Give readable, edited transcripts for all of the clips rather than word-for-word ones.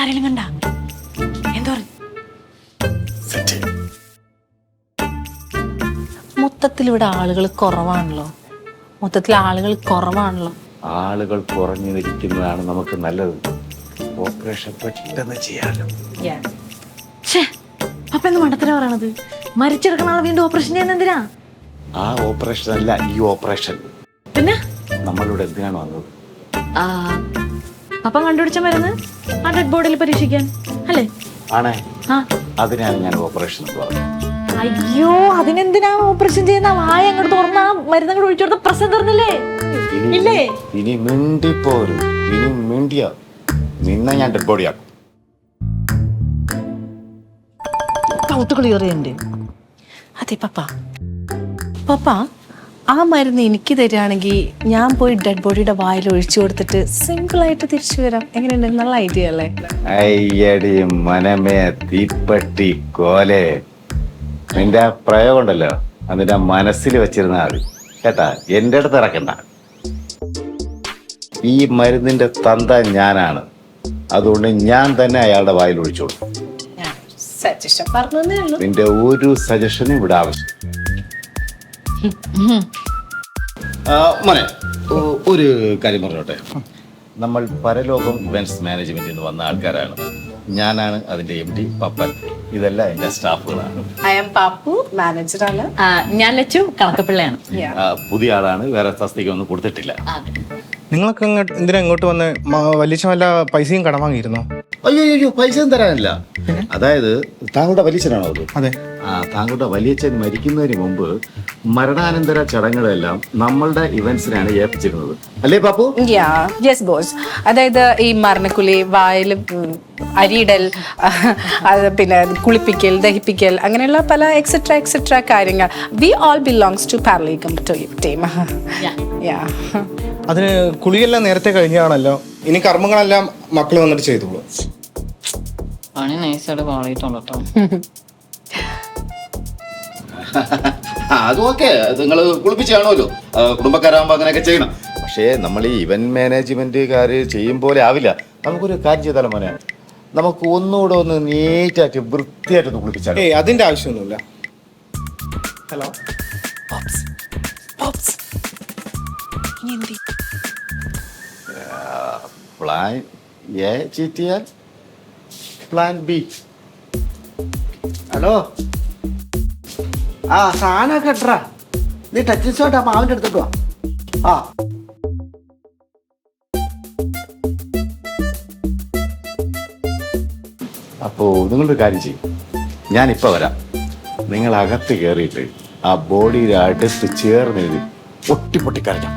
ആരെങ്കിലും കണ്ട എന്താ മൊത്തത്തിൽ ഇവിടെ ആളുകൾ കുറവാണല്ലോ. ആളുകൾ കുറഞ്ഞിരിക്കുന്നതാണ് നമുക്ക് നല്ലത്. ഓപ്പറേഷൻ പെട്ടെന്ന് ചെയ്യാലോ. അപ്പൊ എന്താ മണ്ടത്തരം പറയണത്? മരിച്ചെടുക്കണ ആളെ വീണ്ടും ഓപ്പറേഷൻ ചെയ്യുന്ന എന്തിനാ? ആ ഓപ്പറേഷൻ അല്ല, ഈ ഓപ്പറേഷൻ. പിന്നെ നമ്മളിവിടെ എന്തിനാണ് വന്നത്? അപ്പം കണ്ടുപിടിച്ച മരുന്ന് ആ ഡെഡ് ബോഡിയിൽ പരീക്ഷിക്കാൻ അല്ലേ? ആണേ, അതിനാണ് ഞാൻ ഓപ്പറേഷൻ പറഞ്ഞത്. അയ്യോ, അതിനെന്തിനാ ഓപ്പറേഷൻ ചെയ്യുന്ന? വായ അങ്ങോട്ട് തുറന്ന മരുന്ന് അങ്ങോട്ട് ഒഴിച്ചു കൊടുത്ത പ്രശ്നം തീർന്നില്ലേ? ഇല്ലേ? ഇനി മിണ്ടിപ്പോരും. ഇനി മിണ്ടിയ നിന്നെ ഞാൻ ഡെഡ് ബോഡിയാക്കും. അതെ പപ്പ, ആ മരുന്ന് എനിക്ക് തരികയാണെങ്കിൽ ഞാൻ പോയി ഡെഡ് ബോഡിയുടെ വായിൽ ഒഴിച്ചു കൊടുത്തിട്ട് സിമ്പിൾ ആയിട്ട് തിരിച്ചു വരാം. എങ്ങനെയുണ്ട്? നല്ല ഐഡിയ അല്ലേ? അയ്യടി മനമേ തീപ്പട്ടി കോലെ, നിന്റെ പ്രയോഗം ഉണ്ടല്ലോ അതിന്റെ മനസ്സിൽ വെച്ചിരുന്നാ മതി കേട്ടാ. എന്റെ അടുത്ത് ഇറക്കണ്ട. ഈ മരുന്നിന്റെ തന്ത ഞാനാണ്. അതുകൊണ്ട് ഞാൻ തന്നെ അയാളുടെ വായിൽ ഒഴിച്ചോളൂ. നിന്റെ ഒരു സജഷനും ഇവിടെ ആവശ്യം. മോനെ, ഒരു കാര്യം പറഞ്ഞോട്ടെ. നമ്മൾ പരലോകം ഇവന്റ്സ് മാനേജ്മെന്റിൽ നിന്ന് വന്ന ആൾക്കാരാണ്. ഞാനാണ് അതിന്റെ MD പപ്പൻ. ഇതെല്ലാം എന്റെ സ്റ്റാഫുകളാണ്. മാനേജറാണ്. ഞാൻ ലച്ചു, കണക്കപ്പിള്ളയാണ്. പുതിയ ആളാണ്, വേറെ തസ്തികയൊന്നും കൊടുത്തിട്ടില്ല. നിങ്ങളൊക്കെ എന്തിനാ ഇങ്ങോട്ട് വന്ന്? വലിയ വല്ല പൈസയും കടം വാങ്ങിയിരുന്നോ? അയ്യോ, പൈസ ഒന്നും തരാനില്ല. അതായത് താങ്കളുടെ വലിയച്ഛനാണോ അത്? അതെ. താങ്കളുടെ വലിയച്ഛൻ മരിക്കുന്നതിന് മുമ്പ് മരണാനന്തര ചടങ്ങുകളെല്ലാം നമ്മളുടെ ഇവന്റ്സിനാണ് ഏൽപ്പിച്ചിരുന്നത്, അല്ലേ പാപ്പു? Yes boss. അതായത് ഈ മരണക്കുലി, വായിൽ അരിയിടൽ, പിന്നെ കുളിപ്പിക്കൽ, ദഹിപ്പിക്കൽ, അങ്ങനെയുള്ള പല എക്സെട്ര കാര്യങ്ങൾ. We all belongs to paralegal team. അതിന് കുളിയെല്ലാം നേരത്തെ കഴിഞ്ഞാണല്ലോ. ഇനി കർമ്മങ്ങളെല്ലാം മക്കൾ വന്നിട്ട് ചെയ്തോളൂ. പണി നൈസായിട്ട് പാളിയിട്ടുണ്ടോ? അതും ഓക്കെ, നിങ്ങൾ കുളിപ്പിച്ച് കാണുമല്ലോ. കുടുംബക്കാരാകുമ്പോൾ അങ്ങനെയൊക്കെ ചെയ്യണം. പക്ഷേ നമ്മൾ ഈ ഇവന്റ് മാനേജ്മെന്റുകാർ ചെയ്യും പോലെ ആവില്ല. നമുക്കൊരു കാര്യം ചെയ്താലും മോനെ, നമുക്ക് ഒന്നുകൂടെ ഒന്ന് നീറ്റായിട്ട് വൃത്തിയായിട്ട് ഒന്ന് കുളിപ്പിച്ചാൽ. അതിന്റെ ആവശ്യമൊന്നുമില്ല. ഹലോ, പ്ലാൻ എ ചീറ്റിയാൽ പ്ലാൻ ബി. ഹലോ, സാധനമൊക്കെ ഇട്ടാ. നീ ടച്ച് ഷോട്ട് മാവിൻ്റെ എടുത്തിട്ട് വാ. അപ്പോ നിങ്ങളൊരു കാര്യം ചെയ്യും, ഞാനിപ്പോൾ വരാം. നിങ്ങൾ അകത്ത് കയറിയിട്ട് ആ ബോഡിയുടെ അടുത്ത് ചേർന്നെഴുതി പൊട്ടി കരഞ്ഞു.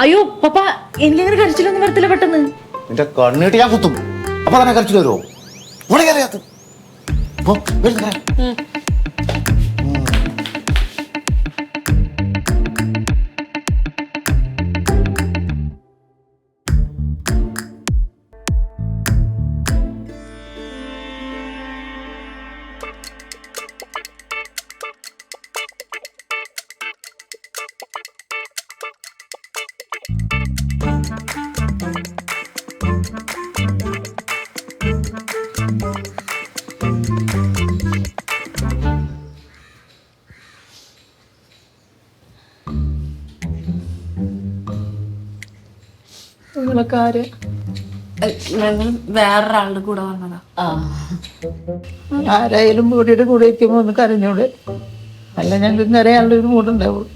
അയ്യോ പപ്പ, എനിക്കങ്ങനെ കരച്ചിലൊന്നും വരത്തില്ല പെട്ടെന്ന്. നിന്റെ കണ്ണിട്ട് ഞാൻ കുത്തും. അപ്പൊ തന്നെ കരച്ചിൽ വരുമോ? ഇവിടെ കയറിയാത്ത വേറൊരാളുടെ കൂടെ വന്നതാ. ആരായാലും ബോഡിയുടെ കൂടെ ഇരിക്കുമ്പോൾ ഒന്ന് കരഞ്ഞൂടെ? അല്ല, ഞങ്ങൾക്ക് കരയാനുള്ള ഒരു മൂടുണ്ടാവുള്ളൂ.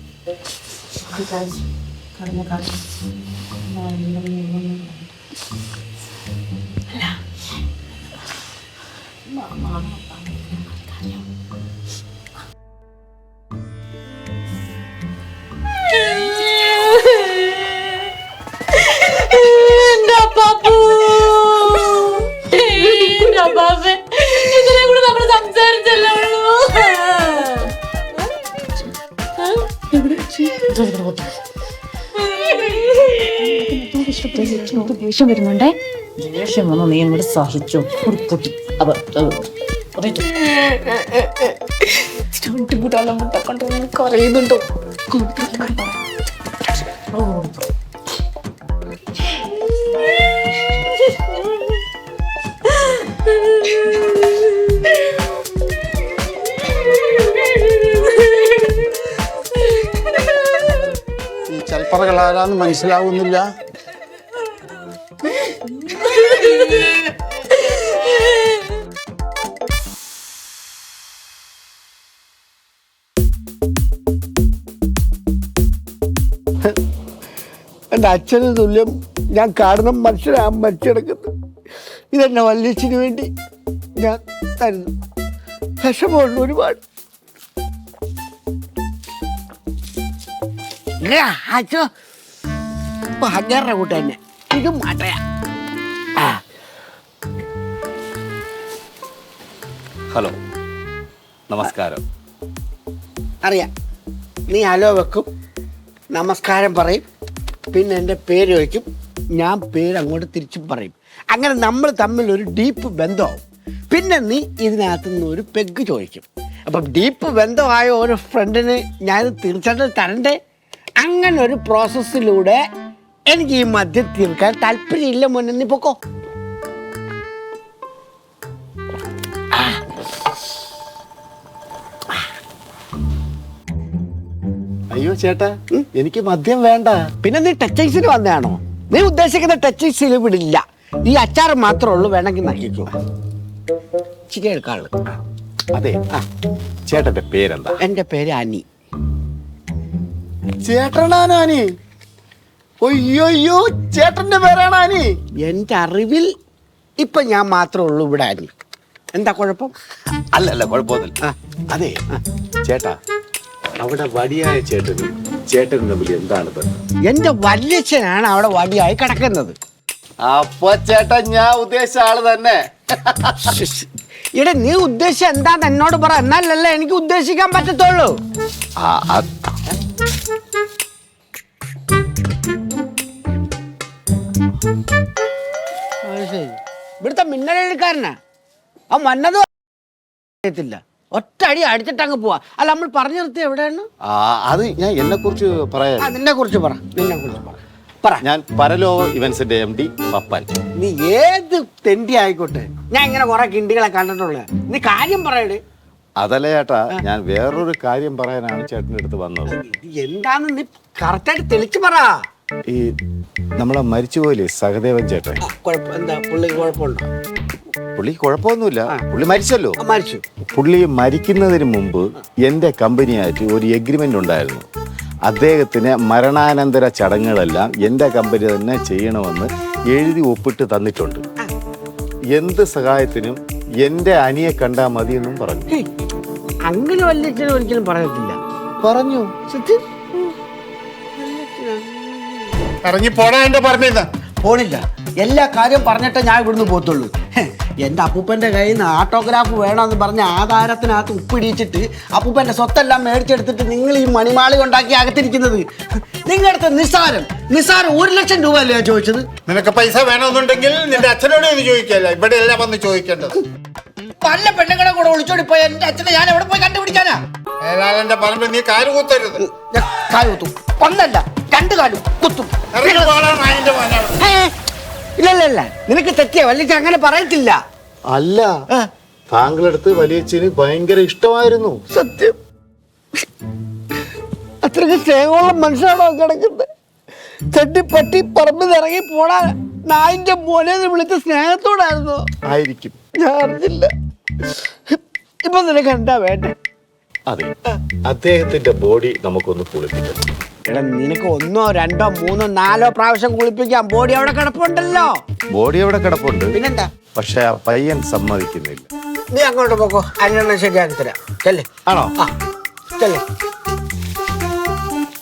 ദേഷ്യം വരുന്നുണ്ടേ. ദേഷ്യം വന്നു നീ അങ്ങോട്ട് സഹിച്ചു. കുറയുന്നുണ്ടോ? ചൽപ്പറകൾ ആരാന്ന് മനസ്സിലാവുന്നില്ല. എൻ്റെ അച്ഛന് തുല്യം ഞാൻ കാണുന്ന മനുഷ്യനാ മരിച്ചെടുക്കുന്നത്. ഇതെന്നെ വല്യച്ഛന് വേണ്ടി ഞാൻ തരുന്നു. വിഷമമുണ്ട് ഒരുപാട്. അച്ഛോ ഭയങ്കര കൂട്ട തന്നെ ഇത് മാട്ടയാ. ഹലോ, നമസ്കാരം. അറിയാം, നീ ഹലോ വെക്കും, നമസ്കാരം പറയും, പിന്നെ എൻ്റെ പേര് വയ്ക്കും, ഞാൻ പേര് അങ്ങോട്ട് തിരിച്ചും പറയും. അങ്ങനെ നമ്മൾ തമ്മിൽ ഒരു ഡീപ്പ് ബന്ധമാവും. പിന്നെ നീ ഇതിനകത്ത് നിന്ന് ഒരു പെഗ് ചോദിക്കും. അപ്പം ഡീപ്പ് ബന്ധമായ ഒരു ഫ്രണ്ടിന് ഞാൻ തീർച്ചയായിട്ടും തരണ്ടേ. അങ്ങനെ ഒരു പ്രോസസ്സിലൂടെ എനിക്ക് ഈ മദ്യം തീർക്കാൻ താല്പര്യമില്ല. മുന്നേ നീ പൊക്കോ. അയ്യോ ചേട്ടാ, എനിക്ക് മദ്യം വേണ്ട. പിന്നെ നീ ടച്ചൈസിന് വന്നതാണോ? നീ ഉദ്ദേശിക്കുന്ന ടച്ചൈസിൽ വിടില്ല. ഈ അച്ചാർ മാത്രമേ ഉള്ളൂ, വേണമെങ്കിൽ നക്കിക്കോ. ചിരി എടുക്കാനുള്ളു. അതെ, ചേട്ടന്റെ പേരെന്താ? എൻ്റെ പേര് അനി. ചേട്ടനാണ് അനി? ഒയ്യോയ്യോ, ചേട്ടന്റെ പേരാണ് അനി? എൻ്റെ അറിവിൽ ഇപ്പൊ ഞാൻ മാത്രമേ ഉള്ളൂ ഇവിടെ അനി. എന്താ കുഴപ്പം? അല്ലല്ല, കുഴപ്പമൊന്നുമില്ല. അതെ ചേട്ടാ, അവിടെ വടിയായ ചേട്ടനും തമ്മിൽ എന്താണ് ബന്ധം? എൻ്റെ വല്യച്ഛനാണ് അവിടെ വടിയായി കിടക്കുന്നത്. അപ്പൊ ചേട്ടാ ഞാൻ ഉദ്ദേശിച്ച ആള് തന്നെ. ഇവിടെ നീ ഉദ്ദേശിച്ച എന്താന്ന് എന്നോട് പറ, എന്നാലല്ലേ എനിക്ക് ഉദ്ദേശിക്കാൻ പറ്റത്തുള്ളൂ. ഇവിടുത്തെ മിന്നലെഴുക്കാരനാ. ആ മന്നത് അറിയത്തില്ല, ഒറ്റ അടി അടിച്ചിട്ട് അങ്ങ് പോവാ. അല്ല, നമ്മൾ പറഞ്ഞു നിർത്തി എവിടെയാണ്? അത് ഞാൻ എന്നെ കുറിച്ച് പറയാം. നിന്നെ കുറിച്ച് പറ, നിന്നെ കുറിച്ച് പറ. ഞാൻ പരലോക ഇവന്റ്സിന്റെ MD പപ്പൻ. നീ ഏത് തെണ്ടി ആയിക്കോട്ടെ, ഞാൻ ഇങ്ങനെ കുറെ കിണ്ടികളെ കണ്ടിട്ടുള്ള. നീ കാര്യം പറയട്. അതല്ല ചേട്ടാ, ഞാൻ വേറൊരു കാര്യം പറയാനാണ് ചേട്ടൻ്റെ അടുത്ത് വന്നത്. എന്താന്ന് നീ കറക്റ്റായിട്ട് തെളിച്ച് പറ. ഈ നമ്മളെ മരിച്ചുപോയില്ലേ സഹദേവൻ ചേട്ടൻ, എന്താ പുള്ളിക്ക് കുഴപ്പമുണ്ടോ? പുള്ളി കുഴപ്പമൊന്നുമില്ല, പുള്ളി മരിച്ചല്ലോ. മരിച്ചു. പുള്ളി മരിക്കുന്നതിന് മുമ്പ് എൻ്റെ കമ്പനിയായിട്ട് ഒരു എഗ്രിമെന്റ് ഉണ്ടായിരുന്നു. അദ്ദേഹത്തിന് മരണാനന്തര ചടങ്ങുകളെല്ലാം എൻ്റെ കമ്പനി തന്നെ ചെയ്യണമെന്ന് എഴുതി ഒപ്പിട്ട് തന്നിട്ടുണ്ട്. എന്ത് സഹായത്തിനും എൻ്റെ അനിയെ കണ്ടാൽ മതിയെന്നും പറഞ്ഞു. അങ്ങനെ വല്യച്ഛനും ഒരിക്കലും പറയത്തില്ല. പറഞ്ഞു. സത്യം ഇറങ്ങി പോടാ എന്റെ പറഞ്ഞ. പോണില്ല, എല്ലാ കാര്യം പറഞ്ഞിട്ടേ ഞാൻ ഇവിടുന്ന് പോത്തുള്ളൂ. എൻ്റെ അപ്പൂപ്പൻ്റെ കയ്യിൽ നിന്ന് ആട്ടോഗ്രാഫ് വേണമെന്ന് പറഞ്ഞ് ആധാരത്തിനകത്ത് ഉപ്പിടിച്ചിട്ട് അപ്പൂപ്പൻ്റെ സ്വത്തെല്ലാം മേടിച്ചെടുത്തിട്ട് നിങ്ങൾ ഈ മണിമാളി ഉണ്ടാക്കി അകത്തിരിക്കുന്നത്. നിങ്ങളുടെ നിസ്സാരം 1,00,000 രൂപ അല്ലേ ഞാൻ ചോദിച്ചത്? നിനക്ക് പൈസ വേണമെന്നുണ്ടെങ്കിൽ നിന്റെ അച്ഛനോട് ഒന്ന് ചോദിക്കല്ല, ഇവിടെ എല്ലാം വന്ന് ചോദിക്കേണ്ടത്. പല പെണ്ണുങ്ങളെ കൂടെ ഒളിച്ചോടി പോയ എൻ്റെ അച്ഛനെ ഞാൻ എവിടെ പോയി കണ്ടുപിടിക്കാനാ? ഏലാലന്റെ പറമ്പിൽ നീ കാല് കുത്തരുത്. ഞാൻ കാല് കുത്തും, ഒന്നല്ല 2 കാലും കുത്തും. ഇല്ല, നിനക്ക് തെറ്റിയ വല്ലിച്ച് അങ്ങനെ പറയത്തില്ല. അല്ല, താങ്കളടുത്ത് വലിയച്ഛന് ഭയങ്കര ഇഷ്ടമായിരുന്നു. സത്യം. അത്രയ്ക്ക് സ്നേഹമുള്ള മനുഷ്യനാണോ കിടക്കുന്നത്? ചെട്ടിപ്പട്ടി പറമ്പിൽ ഇറങ്ങി പോടാ നായിന്റെ മോനെ വിളിച്ച സ്നേഹത്തോടായിരുന്നു. ആയിരിക്കും, ഞാൻ അറിഞ്ഞില്ല. ഇപ്പൊ നിനക്ക് എന്താ വേണ്ടേ? അതെ, അദ്ദേഹത്തിന്റെ ബോഡി നമുക്കൊന്ന് കുളിപ്പിക്കണം. എടാ, നിനക്ക് 1, 2, 3, 4 പ്രാവശ്യം കുളിപ്പിക്കാം. ബോഡി അവിടെ കിടപ്പുണ്ടല്ലോ. ബോഡി അവിടെ കിടപ്പുണ്ട്, പിന്നെന്താ? പക്ഷെ ആ പയ്യൻ സമ്മതിക്കുന്നില്ല. നീ അങ്ങോട്ട് പോക്കോ, അതിനെണ്ണം ശരിയാക്കി തരാം. ചെല്ലേ. ആണോ? ചെല്ലേ.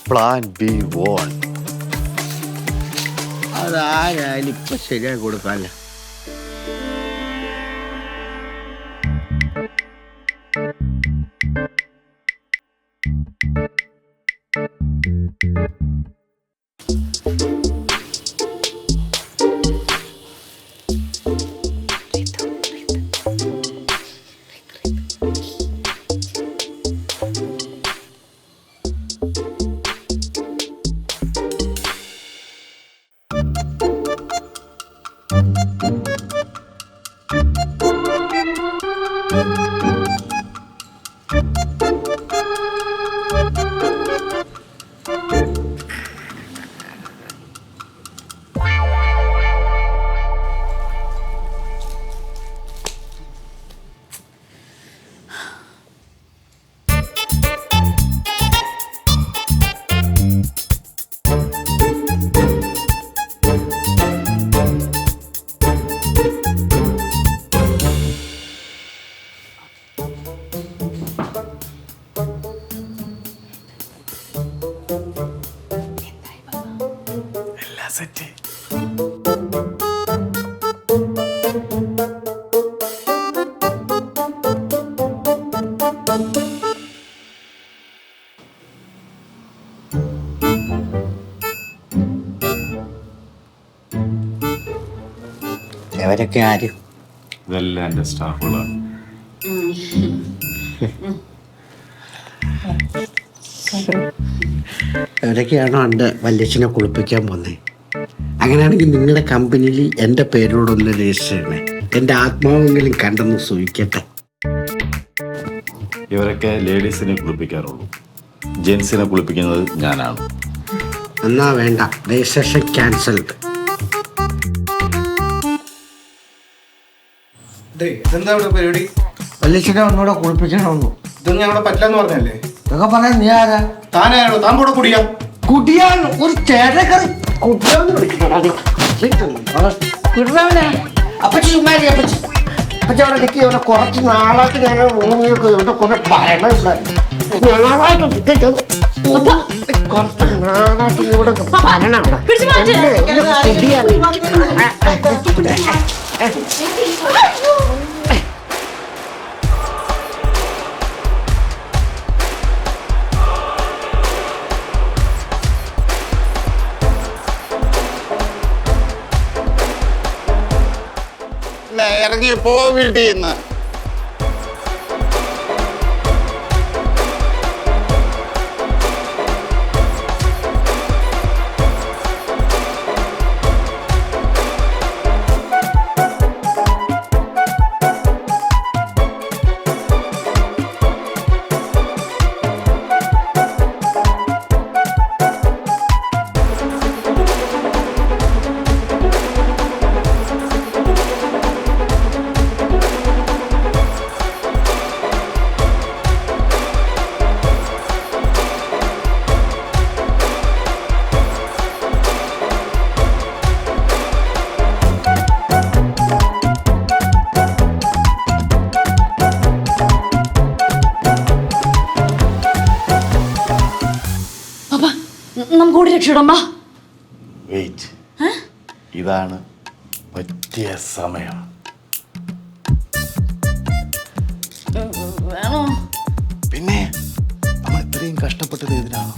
Plan B1. അതാരായാലും ഇപ്പൊ ശരിയാക്കി കൊടുക്കാല്ലേ. സെറ്റ്. അവരൊക്കെ ആര്? ഇതെല്ലാം എൻ്റെ സ്റ്റാഫുകളാണ്. അവരൊക്കെയാണോ എൻ്റെ വല്യച്ഛനെ കുളിപ്പിക്കാൻ പോകുന്നത്? അങ്ങനെയാണെങ്കിൽ നിങ്ങളുടെ കമ്പനിയിൽ എൻ്റെ പേരോടൊന്ന് രജിസ്റ്റർ ചെയ്യണേ. എൻ്റെ ആത്മാവെങ്കിലും കണ്ടെന്ന് സൂചിക്കട്ടെ. ഇവരൊക്കെ ലേഡീസിനെ കുളിപ്പിക്കാറുള്ളൂ, ജെൻസിനെ കുളിപ്പിക്കുന്നത് ഞാനാണ്. എന്നാ വേണ്ട, രജിസ്ട്രേഷൻ ക്യാൻസൽഡ്. ഇതെന്താ ഇവിടെ പരിപാടി? വല്യച്ഛനെ ഒന്നുകൂടെ കുളിപ്പിക്കണമെന്നു. ഇതൊന്നും ഞങ്ങളെ പറ്റില്ലെന്ന് പറഞ്ഞല്ലേ? ഇതൊക്കെ പറയാൻ നീ ആരാ? താനാണോ? താൻ കൂടെ കുടിയാ? കുടിയാൻ ഒരു ചേട്ടക്കറി കുടിയാന്ന് വിളിക്കുന്നവനാ. അപ്പച്ചി ചുമ്മാരി അപ്പച്ചി. അപ്പച്ചി അവിടെ നിൽക്കി ഇവിടെ കുറച്ച് നാളായിട്ട് ഞാൻ ഇവിടെ കുറെ ഭരണം കുറച്ച് നാളായിട്ട് ഇവിടെ ഭരണം ഇറങ്ങി പോ വീട്ടിൽ നിന്ന്. നമുക്ക് ഓടി രക്ഷപ്പെടാം. വെയിറ്റ്, ഇതാണ് പറ്റിയ സമയം. വേണോ? പിന്നെ നമ്മൾ ഇത്രയും കഷ്ടപ്പെട്ടത് ഇതിനാണ്.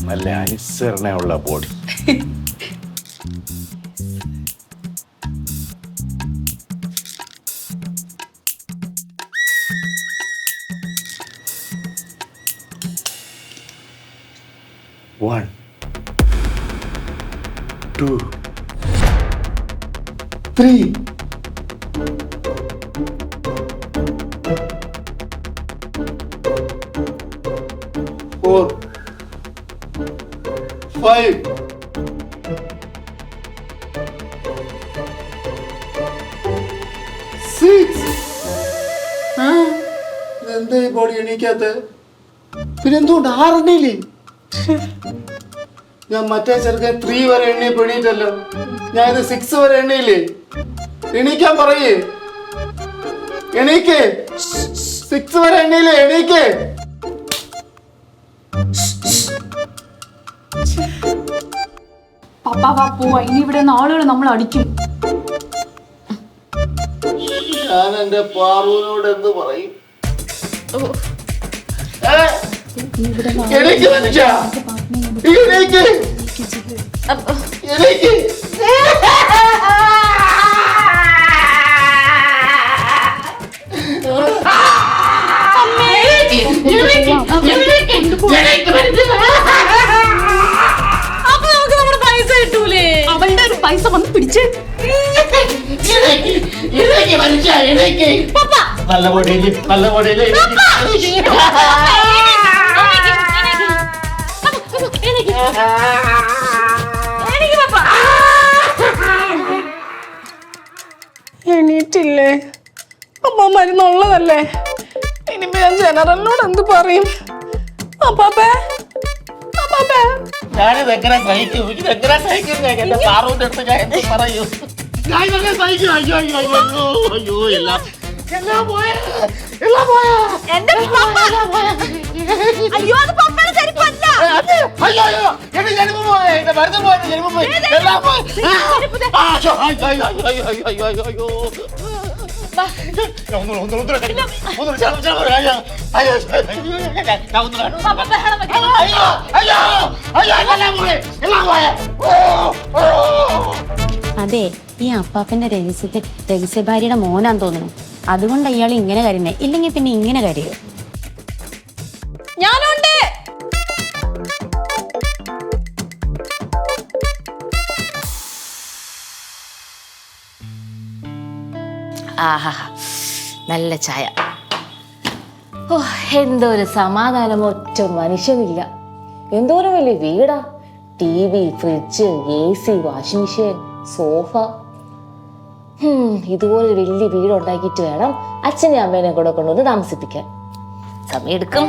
നല്ല അനുസരണയുള്ള ബോഡി. One, two, three. 4, 5. എന്താ ഈ ബോഡി എണീക്കാത്ത? പിന്നെ എന്തുകൊണ്ട് 6 എണ്ണയില്ലേ? ഞാൻ മറ്റേ ചെറുക്കൻ 3 വരെ എണ്ണിയപ്പോ എണീറ്റല്ലോ. ഞാൻ ഇത് 6 വരെ എണ്ണിയില്ലേ? എണീക്കാൻ പറയേ. എണീക്ക്. 6 വരെ എണ്ണിയില്ലേ? എണീക്ക്. പപ്പാ വാ പോവാ. ഇനി ഇവിടെ ആളുകൾ നമ്മൾ അടിക്കും. ഞാൻ എന്റെ പാറുവിനോട് എന്ത് പറയും? എണീക്ക് മനുഷ്യ. എണീക്ക്. എണീക്ക്. അപ്പൊ നമുക്ക് നമ്മുടെ പൈസ കിട്ടൂലേ? അവളുടെ ഒരു പൈസ വന്ന് പിടിച്ച് നല്ല പൊടിയില് നല്ല പൊടിയില് എണീറ്റില്ലേ? അപ്പൊ മരുന്നുള്ളതല്ലേ? ഇനിയിപ്പോ ഞാൻ ജനറലിനോട് എന്ത് പറയും? അപ്പാപ്പേ, അപ്പാപ്പേ. ഞാനിത് എങ്ങനെ സഹിക്കും? ഇതെങ്ങനെ സഹിക്കും? ഞാൻ എന്റെ പാറുവിന്റെ അടുത്ത് ഞാൻ എന്ത് പറയൂ? ഞാൻ ഇതെങ്ങനെ സഹിക്കും? അയ്യോ അയ്യോ അയ്യോ അയ്യോ അയ്യോ എല്ലാം പോയാ എല്ലാം പോയാ എന്റെ പപ്പ. അയ്യോ അത് പപ്പയുടെ ചെരുപ്പല്ല. അയ്യോ അയ്യോ എന്റെ ജന്മം പോയി, എന്റെ മരുന്ന് പോയി, എന്റെ ജന്മം പോയി, എല്ലാം പോയി. അയ്യോ അയ്യോ അയ്യോ അയ്യോ അയ്യോ അയ്യോ അയ്യോ അയ്യോ ഒന്നുകൂടെ കഴിക്കും. അതെ, ഈ അപ്പാപ്പന്റെ രഹസ്യ ഭാര്യയുടെ മോനാന്ന് തോന്നുന്നു. അതുകൊണ്ട് അയാൾ ഇങ്ങനെ കരുന്നേ, ഇല്ലെങ്കിൽ പിന്നെ ഇങ്ങനെ കരയോ? ഞാനുണ്ട്. ആഹാ, നല്ല ചായ. ഓ, എന്തോ ഒരു സമാധാനം. ഒറ്റ മനുഷ്യനില്ല. എന്തോരം വലിയ വീടാ. TV, fridge, AC, washing machine, sofa. ഇതുപോലെ വലിയ വീടുണ്ടാക്കിയിട്ട് വേണം അച്ഛനെ അമ്മേനെ കൂടെ കൊണ്ടുവന്ന് താമസിപ്പിക്കാൻ. സമയെടുക്കും.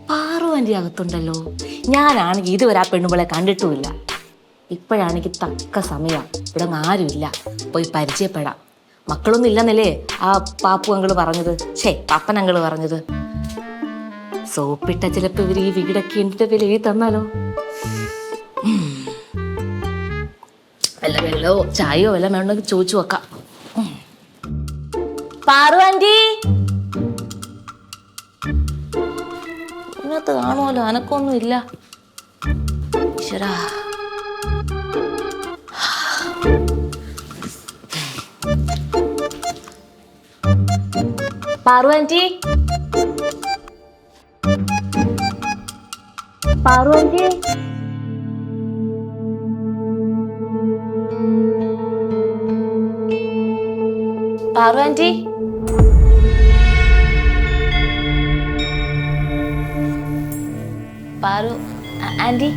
പാറുവൻ്റെ അകത്തുണ്ടല്ലോ. ഞാനാണെങ്കിൽ ഇതുവരെ ആ പെണ്ണുമ്പളെ കണ്ടിട്ടുമില്ല. ഇപ്പോഴാണെങ്കിൽ തക്ക സമയം. ഇവിടെ ആരുമില്ല, പോയി പരിചയപ്പെടാം. മക്കളൊന്നും ഇല്ലെന്നല്ലേ ആ പാപ്പു അങ്കിള് പറഞ്ഞത്, പാപ്പൻ അങ്കിള് പറഞ്ഞത്. സോപ്പിട്ട ചിലപ്പോ ഇവർ ഈ വീടൊക്കെ എന്റെ വില എഴുതി തന്നാലോ. വല്ല വെള്ളോ ചായയോ വല്ല വേണമെങ്കിൽ ചോദിച്ചു വെക്കാം. പാറു ആന്റി ഇതിനകത്ത് കാണുമല്ലോ, അനക്കൊന്നും ഇല്ല. ഈശ്വരാ. Paru aunty, Paru aunty, Paru aunty, Paru anti.